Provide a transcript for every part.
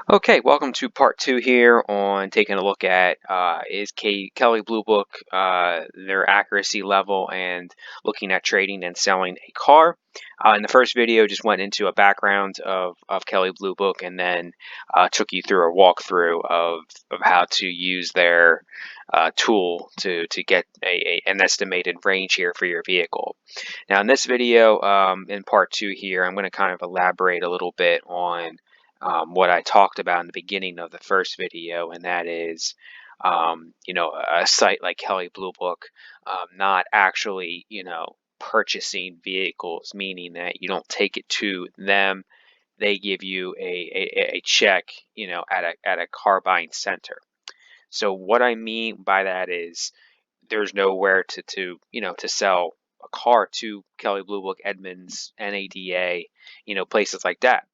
Okay, welcome to part two here on taking a look at Kelley Blue Book, their accuracy level, and looking at trading and selling a car. In the first video, just went into a background of Kelley Blue Book, and then took you through a walkthrough of how to use their tool to get an estimated range here for your vehicle. Now, in this video, in part two here, I'm going to kind of elaborate a little bit on what I talked about in the beginning of the first video, and that is, a site like Kelley Blue Book, not actually, purchasing vehicles, meaning that you don't take it to them. They give you a check, at a car buying center. So what I mean by that is there's nowhere to sell a car to Kelley Blue Book, Edmunds, NADA, places like that.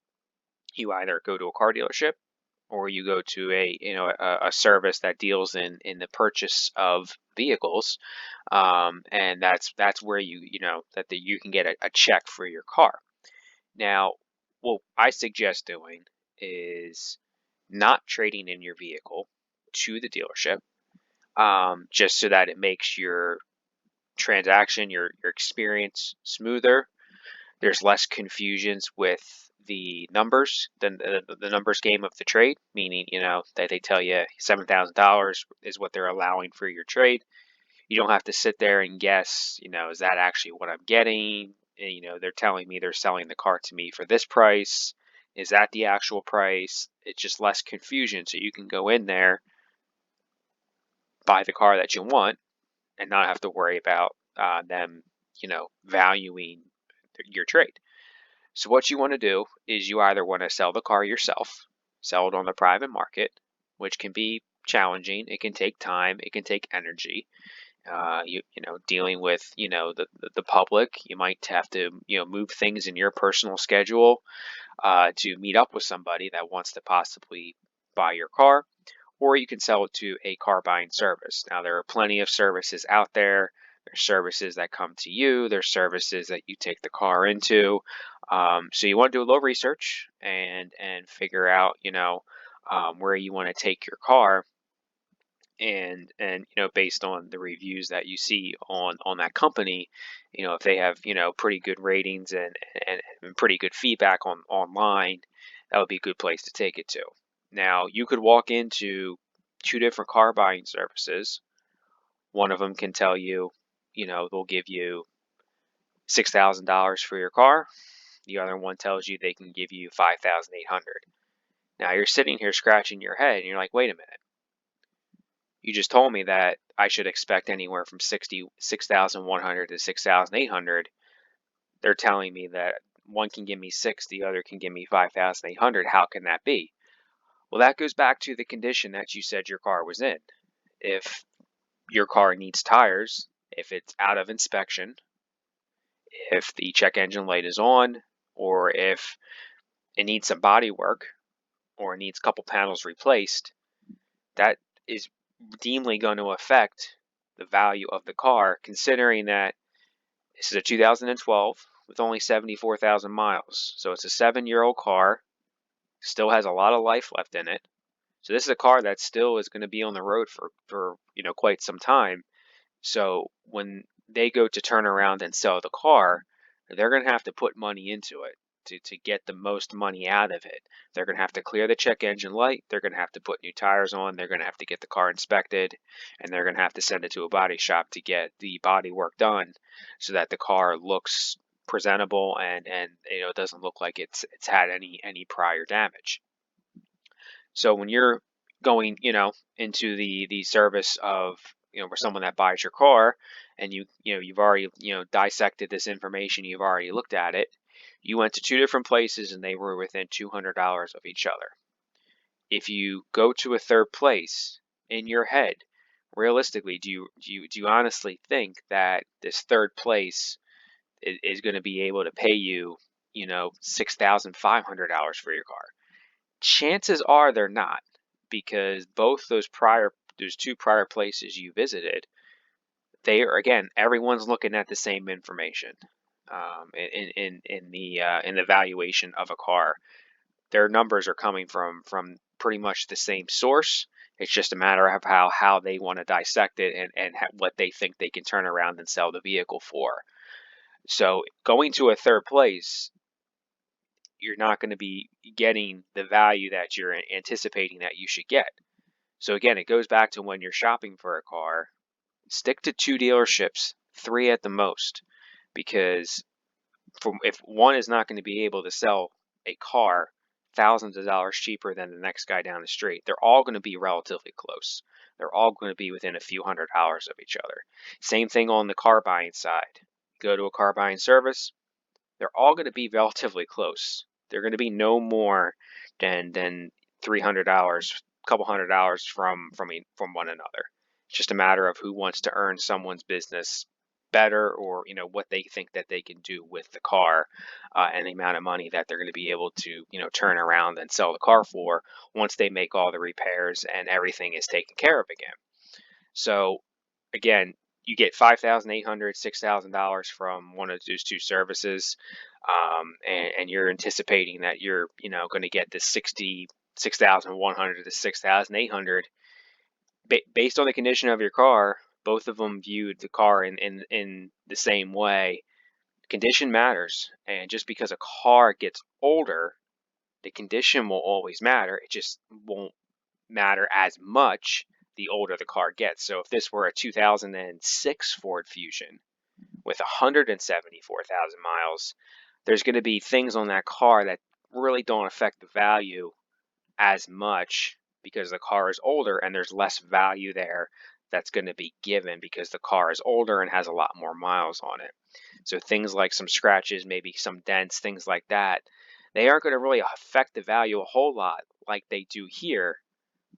You either go to a car dealership or you go to a service that deals in the purchase of vehicles, and that's where you can get a check for your car. Now, what I suggest doing is not trading in your vehicle to the dealership, just so that it makes your transaction, your experience smoother. There's less confusions with the numbers than the numbers game of the trade, meaning, that they tell you $7,000 is what they're allowing for your trade. You don't have to sit there and guess, is that actually what I'm getting? And, they're telling me they're selling the car to me for this price. Is that the actual price? It's just less confusion. So you can go in there, buy the car that you want, and not have to worry about them, valuing your trade. So what you want to do is you either want to sell the car yourself, sell it on the private market, which can be challenging. It can take time. It can take energy. Dealing with the public, you might have to move things in your personal schedule to meet up with somebody that wants to possibly buy your car, or you can sell it to a car buying service. Now, there are plenty of services out there. There's services that come to you. There's services that you take the car into. So you want to do a little research and figure out, where you want to take your car, and based on the reviews that you see on that company, if they have pretty good ratings and pretty good feedback online, that would be a good place to take it to. Now, you could walk into two different car buying services. One of them can tell you, they'll give you $6,000 for your car. The other one tells you they can give you 5,800. Now you're sitting here scratching your head and you're like, wait a minute. You just told me that I should expect anywhere from 6,100 to 6,800. They're telling me that one can give me 6, the other can give me 5,800. How can that be? Well, that goes back to the condition that you said your car was in. If your car needs tires, if it's out of inspection, if the check engine light is on, or if it needs some body work, or it needs a couple panels replaced, that is deemly going to affect the value of the car, considering that this is a 2012 with only 74,000 miles. So it's a 7-year-old car, still has a lot of life left in it. So this is a car that still is going to be on the road for quite some time. So when they go to turn around and sell the car, they're going to have to put money into it to get the most money out of it. They're going to have to clear the check engine light. They're going to have to put new tires on. They're going to have to get the car inspected, and they're going to have to send it to a body shop to get the body work done so that the car looks presentable and doesn't look like it's had any prior damage. So when you're going, into the service of, for someone that buys your car, and you've already, dissected this information, you've already looked at it, you went to two different places and they were within $200 of each other. If you go to a third place, in your head, realistically, do you honestly think that this third place is going to be able to pay you, $6,500 for your car? Chances are they're not, because both those two prior places you visited, they are, again, everyone's looking at the same information in the valuation of a car. their numbers are coming from pretty much the same source. It's just a matter of how they want to dissect it and what they think they can turn around and sell the vehicle for. So going to a third place, you're not going to be getting the value that you're anticipating that you should get. So again, it goes back to when you're shopping for a car, stick to 2 dealerships, 3 at the most, because if one is not going to be able to sell a car thousands of dollars cheaper than the next guy down the street, they're all going to be relatively close. They're all going to be within a few $100s of each other. Same thing on the car buying side. Go to a car buying service, they're all going to be relatively close. They're going to be no more than $300, a couple $100 from one another. It's just a matter of who wants to earn someone's business better, or what they think that they can do with the car, and the amount of money that they're going to be able to turn around and sell the car for once they make all the repairs and everything is taken care of again. So again, you get $5,800, $6,000 from one of those 2 services, and you're anticipating that you're going to get this 66,100 to 6,800 based on the condition of your car. Both of them viewed the car in the same way. Condition matters, and just because a car gets older, the condition will always matter. It just won't matter as much the older the car gets. So if this were a 2006 Ford Fusion with 174,000 miles, there's going to be things on that car that really don't affect the value as much because the car is older, and there's less value there that's going to be given because the car is older and has a lot more miles on it. So things like some scratches, maybe some dents, things like that, they aren't going to really affect the value a whole lot like they do here.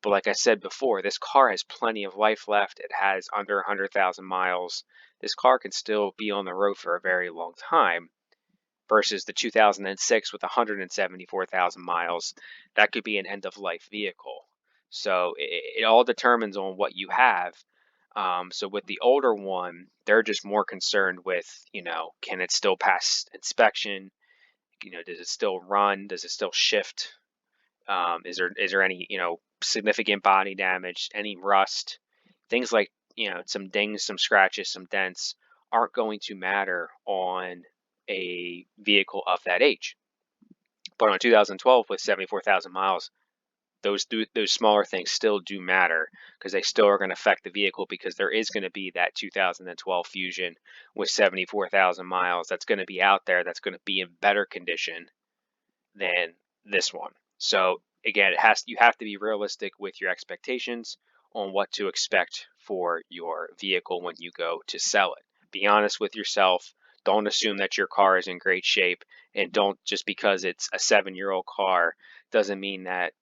But like I said before, this car has plenty of life left. It has under 100,000 miles. This car can still be on the road for a very long time, versus the 2006 with 174,000 miles. That could be an end-of-life vehicle. So it all determines on what you have. So with the older one, they're just more concerned with, can it still pass inspection? Does it still run? Does it still shift? Is there any significant body damage, any rust, things like some dings, some scratches, some dents aren't going to matter on a vehicle of that age. But on 2012 with 74,000 miles, those smaller things still do matter, because they still are going to affect the vehicle, because there is going to be that 2012 Fusion with 74,000 miles that's going to be out there, that's going to be in better condition than this one. So again, you have to be realistic with your expectations on what to expect for your vehicle when you go to sell it. Be honest with yourself. Don't assume that your car is in great shape, and don't, just because it's a 7-year-old car doesn't mean that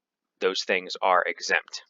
those things are exempt.